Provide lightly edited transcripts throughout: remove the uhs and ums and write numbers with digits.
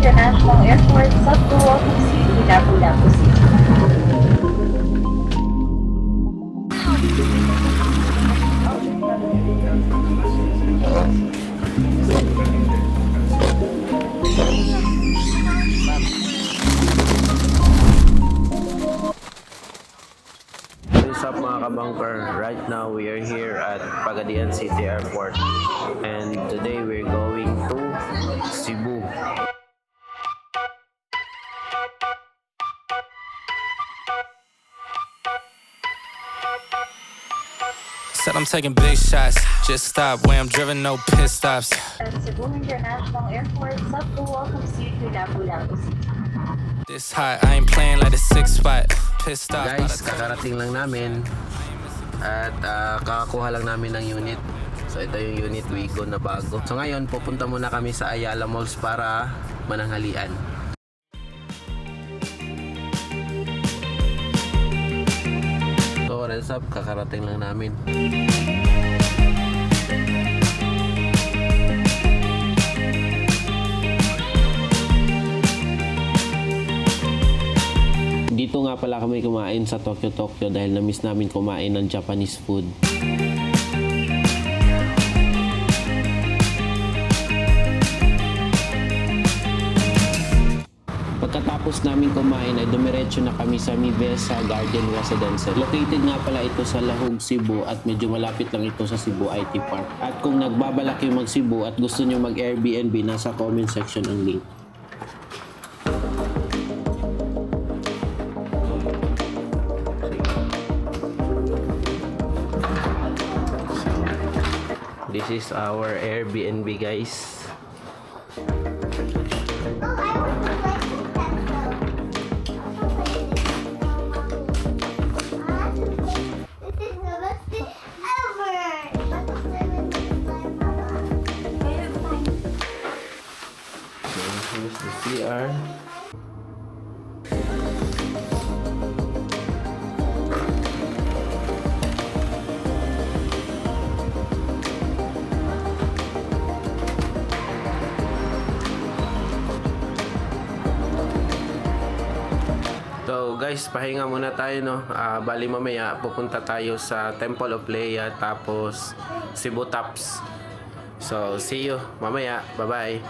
International Airport sa Tuwalong City, Lapu-Lapu City. What's up mga kabangker? Right now we are here at Pagadian City Airport and today we're going to Cebu. Said I'm taking big shots, just stop where I'm driven, no pit stops. Cebu International Airport sa Tuwalong City, Lapu-Lapu City. This hot, I ain't playing like a six spot. Pissed off. Guys, kakarating lang namin at kakakuha lang namin ng unit. So ito yung unit Wigo na bago. So ngayon pupunta muna kami sa Ayala Malls para mananghalian. So what's up, kakarating lang namin. Dito nga pala kami kumain sa Tokyo dahil na-miss namin kumain ng Japanese food. Pagkatapos namin kumain ay dumiretso na kami sa Mivesa Garden Residences. Located nga pala ito sa Lahog, Cebu at medyo malapit lang ito sa Cebu IT Park. At kung nagbabalak kayo mag Cebu at gusto nyo mag Airbnb, nasa comment section ang link. This is our Airbnb, guys. Here's the CR. So guys, pahinga muna tayo, no. Bali mamaya pupunta tayo sa Temple of Leia tapos Cebu Tops. So see you mamaya. Bye-bye.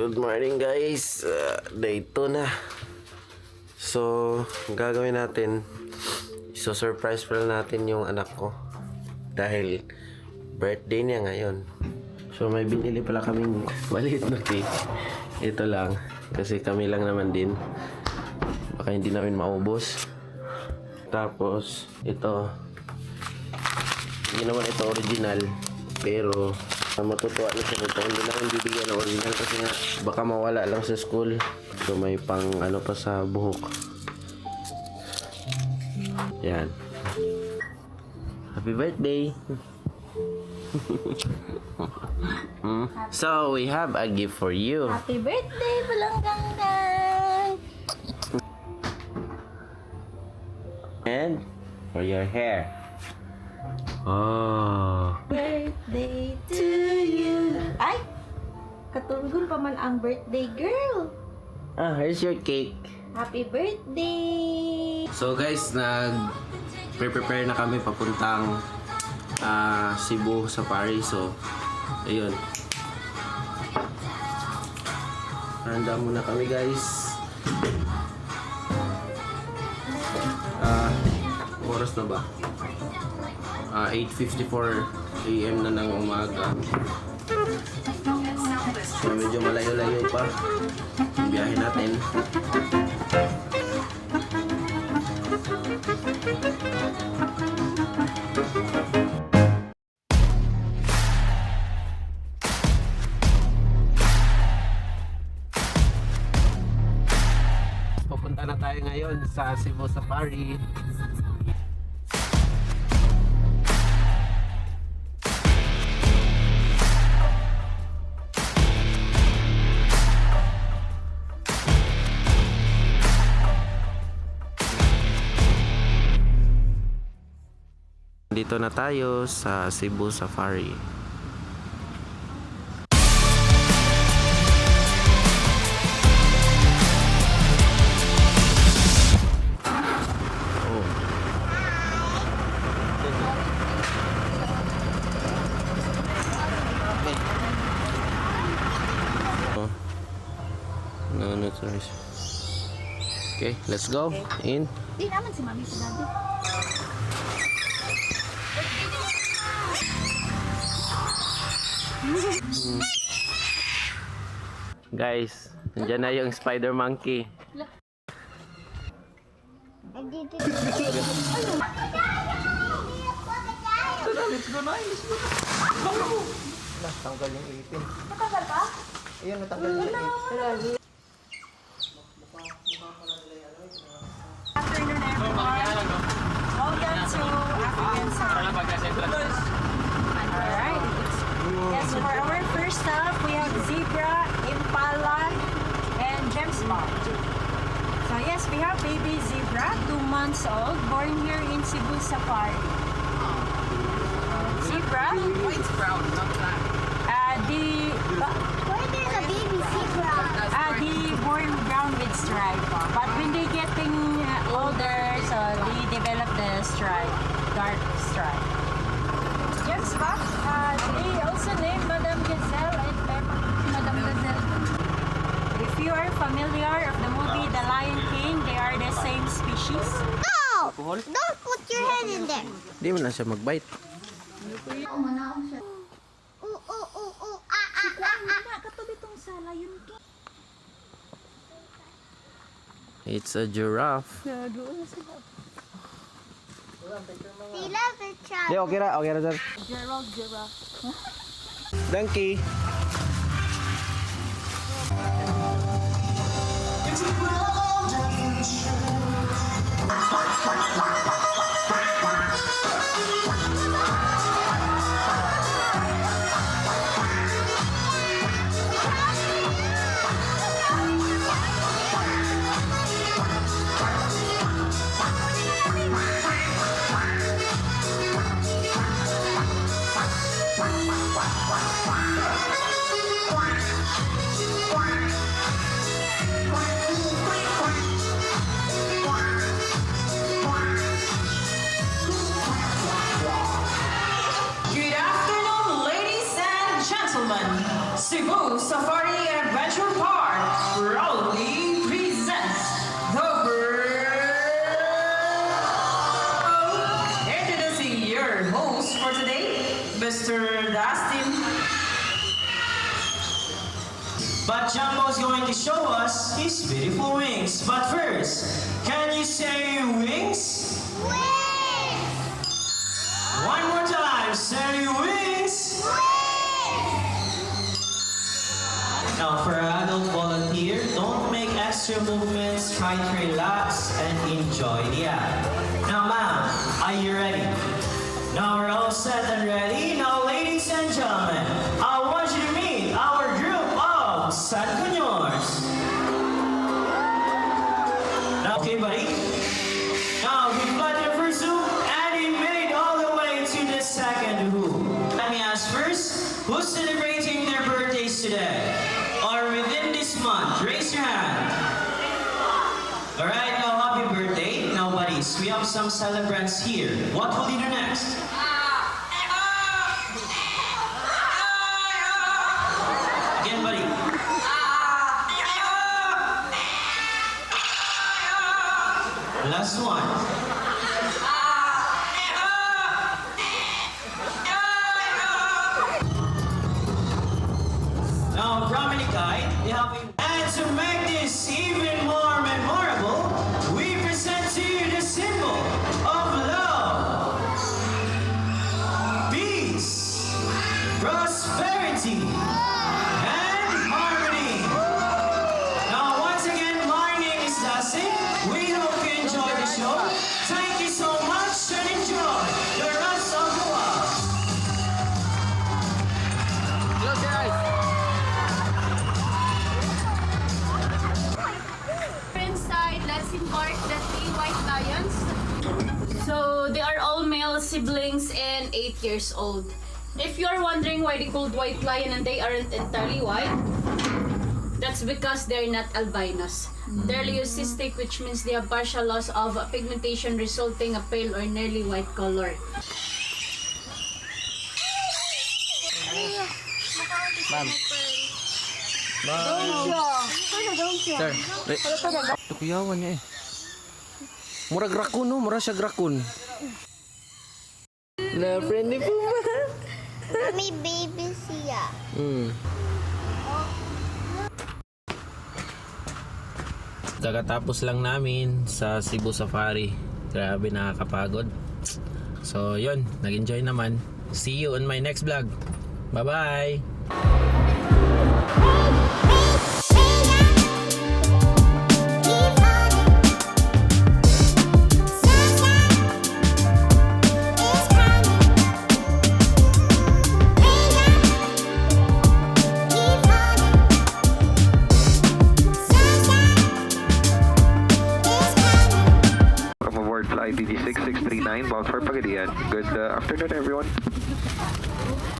Good morning, guys. Day 2 na. So, ang gagawin natin, surprise pa natin yung anak ko dahil birthday niya ngayon. So, may binili pala kaming maliit na cake. Ito lang kasi kami lang naman din, baka hindi namin maubos. Tapos ito, hindi naman ito original, pero matutuwa na siya kung hindi namin bibigyan ng original kasi nga baka mawala lang sa school. So may pang ano pa sa buhok. Yan. Happy birthday. So we have a gift for you. Happy birthday, Balanggangan! And for your hair. Oh. Birthday to you! Ay! Katunggon pa man ang birthday girl! Here's your cake. Happy birthday! So guys, nag-prepare na kami papuntang Cebu Safari. So, ayun. Handa muna kami, guys. Oras na ba? 8:54 AM na ng umaga. So medyo malayo-layo pa ang biyahe natin. Punta na tayo ngayon sa Cebu Safari. Dito na tayo sa Cebu Safari. Oh. No, sorry. Okay, let's go. In. Di naman si Mami sa daddy. Guys, nandiyan na yung spider monkey. Tanggal yung ipin. Matagal pa? Ayun, natanggal yung ipin. Afternoon everyone. Welcome to African Safari. Alright. Yes, for our first stop, we have zebra, impala, and gem spot. So yes, we have baby zebra, 2 months old, born here in Cebu Safari. Zebra. White's brown, not black. Why there's a baby zebra? The born brown with stripe. But when they getting older, so they develop the stripe, dark stripe. Gem spot. They also name Madame Gazelle and Peppa. Madame Gazelle. If you are familiar of the movie The Lion King, they are the same species. No! Don't put your head in there. Hindi mo na siya mag-bite. It's a giraffe. They love each other. Di, okay ra, sir. Gerald giraffe. Donkey. Good afternoon, ladies and gentlemen. Cebu Safari and Adventure Park proudly presents the Introducing your host for today, Mr. Dustin. But Jumbo's going to show us his beautiful wings. But first, can you say wings? One more time, say wings! Now for our adult volunteer, don't make extra movements, try to relax and enjoy the act. Now ma'am, are you ready? Now we're all set and ready. Now ladies and gentlemen, I want you to meet our group of San Cunyors. Now, okay buddy? Now we fly to the first zoom and we made all the way to the second hoop. Let me ask first, who's celebrating their birthdays today? Or within this month? Raise your hand. Alright, now happy birthday. Now buddies, we have some celebrants here. What will you do next? Again buddy. Last one. Now, Brahminic guide, they have and to make this even more memorable, we present to you the symbol of love, peace, prosperity, and harmony. Now, once again, my name is Lassie. disembark the 3 white lions. So they are all male siblings and 8 years old. If you are wondering why they called white lion and they aren't entirely white, that's because they're not albinos. They're leucistic, which means they have partial loss of pigmentation resulting a pale or nearly white color. Sir, ito kuyawan niya eh. Murag rakun no, mura siya rakun. Na friendly po ba? Mommy, baby siya. Kakatapos lang namin sa Cebu Safari. Grabe, nakakapagod. So, yun. Nag-enjoy naman. See you on my next vlog. Bye-bye! Welcome aboard Flight DD6639, bound for Pagadian. Good afternoon, everyone.